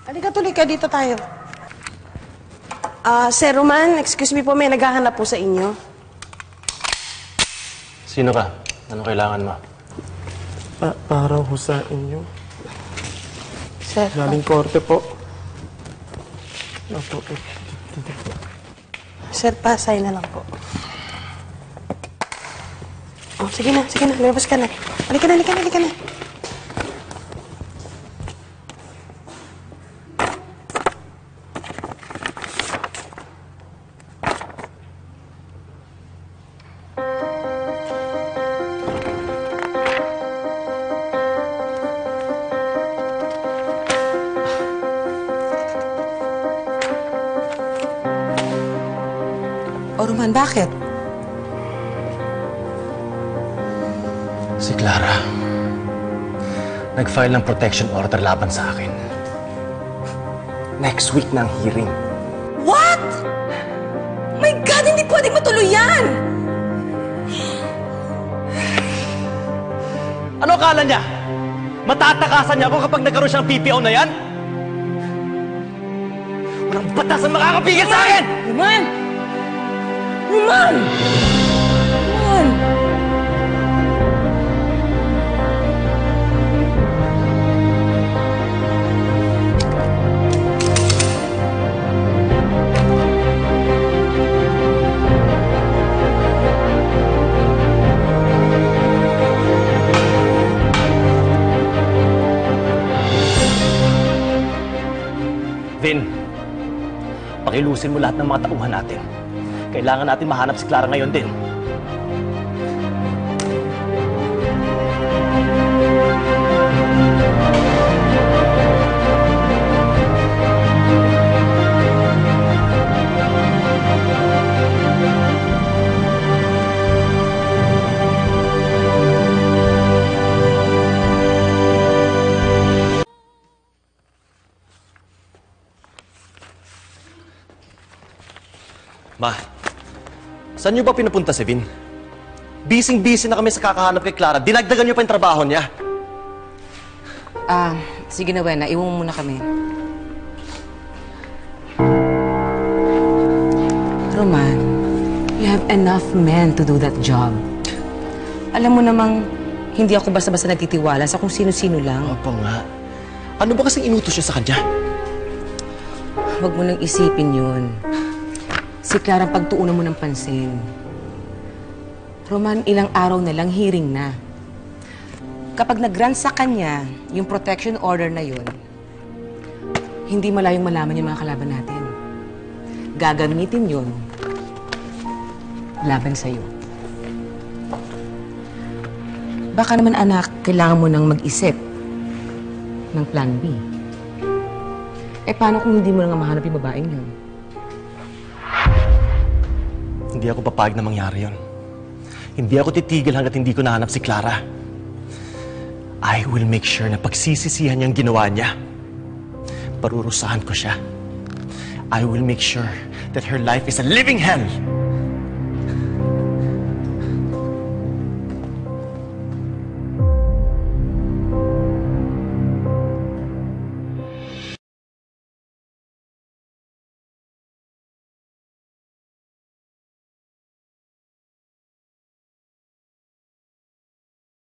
Halika, tuloy ka. Dito tayo. Sir Roman, excuse me po, may naghahanap po sa inyo. Sino ka? Ano kailangan mo? Para ho sa inyo. Sir, Galing korte po. Opo, sir, pa-sign na lang po. Oh, sige na. Lumabas ka na. Halika na. O, Roman, bakit? Si Clara. Nag-file ng protection order laban sa akin. Next week na ang hearing. What? My God, hindi pwedeng matuloy yan! Ano akala niya? Matatakasan niya ako kapag nagkaroon siya ng PPO na yan? Walang batas ang makakapigil sa akin! Roman! Roman! Roman! Vin, pakilusin mo lahat ng mga tauhan natin. Kailangan natin mahanap si Clara ngayon din. Ma, saan niyo ba pinupunta si Vin? Busy-busy na kami sa kakahanap kay Clara. Dinagdagan niyo pa yung trabaho niya. Sige na, Wena. Iwan mo muna kami. Roman, you have enough men to do that job. Alam mo namang, hindi ako basta-basta nagtitiwala sa kung sino-sino lang. Opo nga. Ano ba kasing inutos niya sa kanya? Huwag mo nang isipin yun. Si Clara, pagtuunan mo ng pansin. Roman, ilang araw na lang, hearing na. Kapag nag-grant sa kanya yung protection order na yun, hindi malayong malaman yung mga kalaban natin. Gagamitin yun laban sa'yo. Baka naman, anak, kailangan mo nang mag-isip ng plan B. Paano kung hindi mo na nga mahanap yung babaeng yun? Hindi ako papayag na mangyari yon. Hindi ako titigil hanggat hindi ko nahanap si Clara. I will make sure na pagsisisihan niyang ginawa niya. Parurusahan ko siya. I will make sure that her life is a living hell.